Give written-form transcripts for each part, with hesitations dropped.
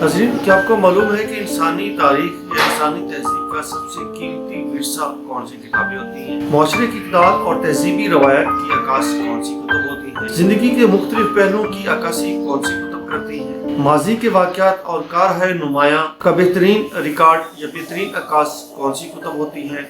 नाज़रीन, क्या आपको मालूम है कि इंसानी तारीख या इंसानी तहजीब का सबसे कीमती विरसा कौन सी किताबें होती हैं? माशरे की इक़दार और तहजीबी रवायत की अक्कास कौन सी कुतुब होती हैं? जिंदगी के मुख्तलिफ पहलुओं की अक्कासी कौन सी कुतुब करती हैं? माजी के वाक़यात और कार नुमाया का बेहतरीन रिकॉर्ड या बेहतरीन अक्कास कौन सी कुतुब होती हैं?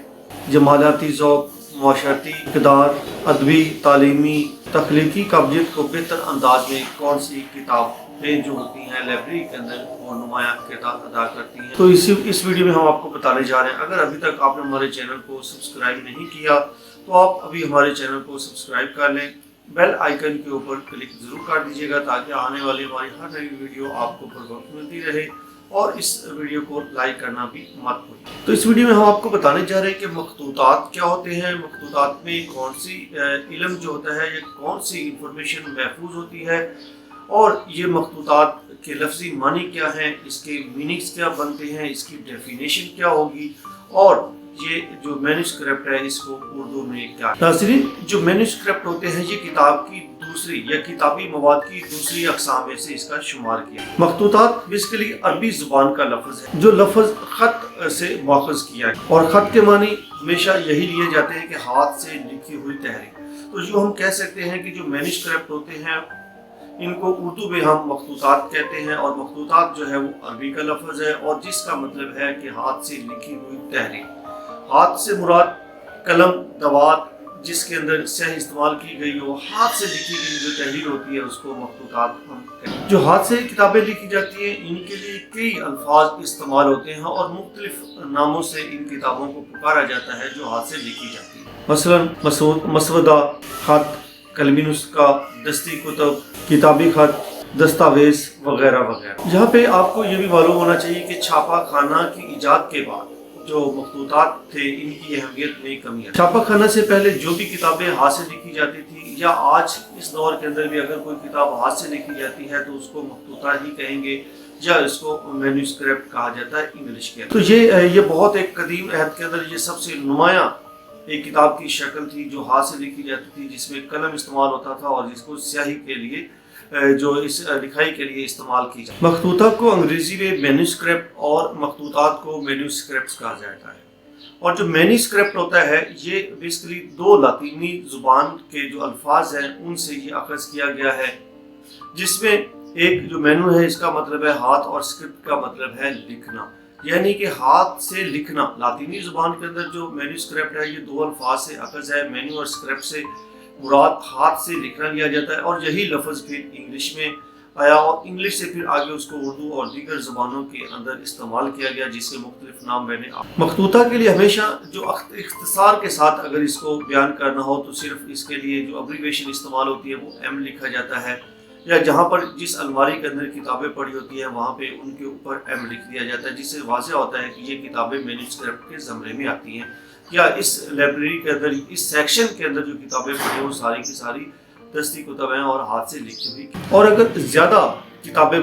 जमालाती ज़ौक़, माशरती इक़दार, अदबी, तालीमी, तख्लीकी काबिलियत को बेहतर अंदाज में कौन सी किताबें जो होती हैं लाइब्रेरी के अंदर वो नुमाया किरदार अदा करती हैं। तो इस वीडियो में हम आपको बताने जा रहे हैं। अगर अभी तक आपने हमारे चैनल को सब्सक्राइब नहीं किया तो आप अभी हमारे चैनल को सब्सक्राइब कर लें, बेल आइकन के ऊपर क्लिक जरूर कर दीजिएगा ताकि आने वाली हमारी हर नई वीडियो आपको बर वक्त मिलती रहे, और इस वीडियो को लाइक करना भी मत भूलिए। तो इस वीडियो में हम आपको बताने जा रहे हैं कि मखतूतात क्या होते हैं, मखतूतात में कौन सी इल्म जो होता है, ये कौन सी इंफॉर्मेशन महफूज होती है, और ये मखतूतात के लफ्ज़ी मानी क्या हैं, इसके मीनिंग्स क्या बनते हैं, इसकी डेफिनेशन क्या होगी, और ये जो मैन्युस्क्रिप्ट है इसको उर्दू में क्या। नाज़रीन, जो मैन्युस्क्रिप्ट होते हैं ये किताब की दूसरी या किताबी मवाद की दूसरी अक़साम में से इसका शुमार किया। मखतूतात बेसिकली अरबी ज़ुबान का लफ्ज़ है जो लफ्ज़ ख़त से माख़ूज़ किया है, और ख़त के मानी हमेशा यही लिए जाते हैं कि हाथ से लिखी हुई तहरीर। तो जो हम कह सकते हैं कि जो मैन्युस्क्रिप्ट होते हैं इनको उर्दू में हम मखतूतात कहते हैं, और मखतूतात जो है वो अरबी का लफ्ज़ है और जिसका मतलब है कि हाथ से लिखी हुई तहरीर। हाथ से मुराद कलम, दवात जिसके अंदर स्याही इस्तेमाल की गई हो, हाथ से लिखी गई जो तहरीर होती है उसको मखतूतात हम कहते हैं। जो हाथ से किताबें लिखी जाती हैं इनके लिए कई अल्फाज इस्तेमाल होते हैं और मुख्तलिफ नामों से इन किताबों को पुकारा जाता है जो हाथ से लिखी जाती है। मसलन मसवदा खत, कलमी नुस्खा, दस्ती कुतुब, किताबी खत, दस्तावेज वगैरह वगैरह। यहाँ पे आपको ये भी मालूम होना चाहिए कि छापा खाना की इजाद के बाद जो मखतूतात थे इनकी अहमियत में कमी है। छापा खाना से पहले जो भी किताबें हाथ से लिखी जाती थी, या आज इस दौर के अंदर भी अगर कोई किताब हाथ से लिखी जाती है तो उसको मखतूतात ही कहेंगे, या इसको मैन्युस्क्रिप्ट कहा जाता है इंग्लिश के। तो ये बहुत एक कदीम अहद के अंदर ये सबसे नुमाया एक किताब की शक्ल थी जो हाथ से लिखी जाती थी, जिसमें कलम इस्तेमाल होता था और जिसको स्याही के लिए जो इस लिखाई के लिए इस्तेमाल की जाती है। मखतूतात को अंग्रेजी में मैन्युस्क्रिप्ट और मखतूतात को मैन्युस्क्रिप्ट्स कहा जाता है। और जो मैन्युस्क्रिप्ट होता है ये बेसिकली दो लातीनी जुबान के जो अल्फाज हैं उनसे ये अखज़ किया गया है, जिसमें एक जो मैन्यू है इसका मतलब है हाथ और स्क्रिप्ट का मतलब है लिखना, यानी कि हाथ से लिखना। लातीनी जुबान के अंदर जो मैन्युस्क्रिप्ट है ये दो अल्फाज से अखज़ है। मैन्यू और स्क्रिप्ट से मुराद हाथ से लिखना लिया जाता है, और यही लफ्ज़ फिर इंग्लिश में आया और इंग्लिश से फिर आगे उसको उर्दू और दीगर ज़ुबानों के अंदर इस्तेमाल किया गया, जिसके मुख्तलिफ नाम मैंने मखतूता के लिए हमेशा जो इख्तिसार के साथ अगर इसको बयान करना हो तो सिर्फ इसके लिए जो अब्रीवेशन इस्तेमाल होती है वो एम लिखा जाता है, या जहाँ पर जिस अलमारी के अंदर किताबें पड़ी होती हैं वहाँ पे उनके ऊपर एम लिख दिया जाता है, जिससे वाज़ेह होता है कि ये किताबें मैन्युस्क्रिप्ट के ज़मरे में आती हैं, या इस लाइब्रेरी के अंदर इस सेक्शन के अंदर जो किताबें पढ़ी हैं वो सारी की सारी दस्ती कुतुब हैं और हाथ से लिखी हुई। और अगर ज़्यादा किताबें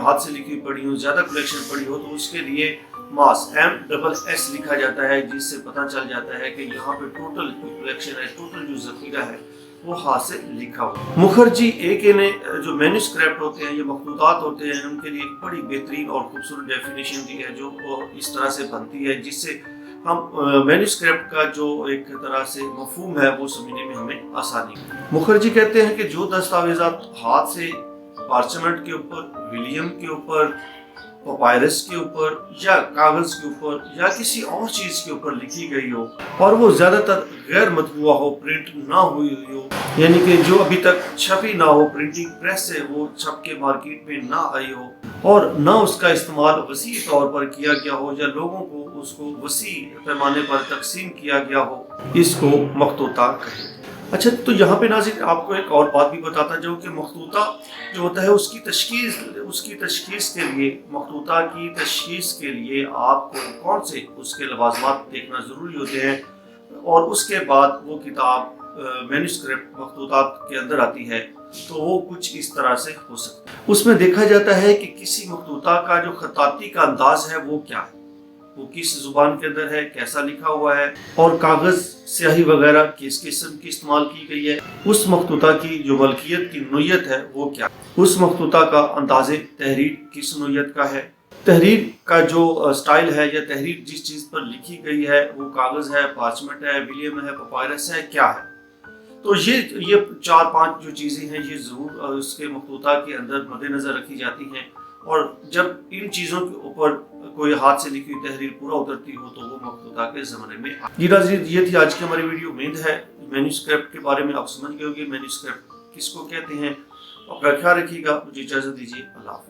हाथ से लिखी पढ़ी हो, ज़्यादा कलेक्शन पढ़ी हो, तो उसके लिए मास MSS लिखा जाता है, जिससे पता चल जाता है कि यहाँ पे टोटल कलेक्शन है, टोटल जो ज़ख़ीरा है वो हाथ से लिखा हुआ। मुखर्जी AK ने जो मैन्युस्क्रिप्ट होते हैं ये मखतूतात होते हैं, उनके लिए एक बड़ी बेहतरीन और खूबसूरत डेफिनेशन दी है जो इस तरह से बनती है जिससे हम मैन्युस्क्रिप्ट का जो एक तरह से मफहूम है वो समझने में हमें आसानी है। मुखर्जी कहते हैं कि जो दस्तावेज़ात हाथ से पार्चमेंट के ऊपर, विलियम के ऊपर, पपायरस के ऊपर, या कागज़ के ऊपर, या किसी और चीज़ के ऊपर लिखी गई हो और वो ज़्यादातर गैर मतबूआ हो, प्रिंट ना हुई हो, यानी कि जो अभी तक छपी ना हो, प्रिंटिंग प्रेस से वो छप के मार्केट में ना आई हो, और ना उसका इस्तेमाल वसी तौर पर किया गया हो, या लोगों को उसको वसी पैमाने पर तकसीम किया गया हो, इसको मखतूता कहें। अच्छा, तो यहाँ पे नाज़रीन आपको एक और बात भी बताता जाऊँ कि मखतूता जो होता है उसकी तशखीस के लिए, मखतूता की तशखीस के लिए आपको कौन से उसके लवाज़मात देखना ज़रूरी होते हैं, और उसके बाद वो किताब मैन्युस्क्रिप्ट मखतूतात के अंदर आती है तो वो कुछ इस तरह से हो सकता है। उसमें देखा जाता है कि किसी मखतूता का जो खताती का अंदाज है वो क्या है, वो किस जुबान के अंदर है, कैसा लिखा हुआ है, और कागज स्याही वगैरह किस किस्म की इस्तेमाल की गई है, उस मखतूता की जो मलकियत की नोयत है वो क्या, उस मखतूता का अंदाज़े तहरीर किस नोयत का है, تحریر کا جو سٹائل ہے یا تحریر جس چیز پر لکھی گئی ہے وہ کاغذ ہے، پارچمنٹ ہے، ویلیم ہے، پپائرس ہے، کیا ہے؟ تو یہ 4-5 جو چیزیں ہیں یہ ضرور اس کے مخطوطہ کے اندر مد نظر رکھی جاتی ہیں، اور جب ان چیزوں کے اوپر کوئی ہاتھ سے لکھی ہوئی تحریر پورا اترتی ہو تو وہ مخطوطہ کے زمانے میں جی ناظرین، یہ تھی آج کی ہماری ویڈیو۔ امید ہے مینوسکرپٹ کے بارے میں آپ سمجھ گئے ہوں گے، مینوسکرپٹ کس کو کہتے ہیں۔ اپنا خیال رکھیے گا، مجھے اجازت دیجیے، اللہ حافظ۔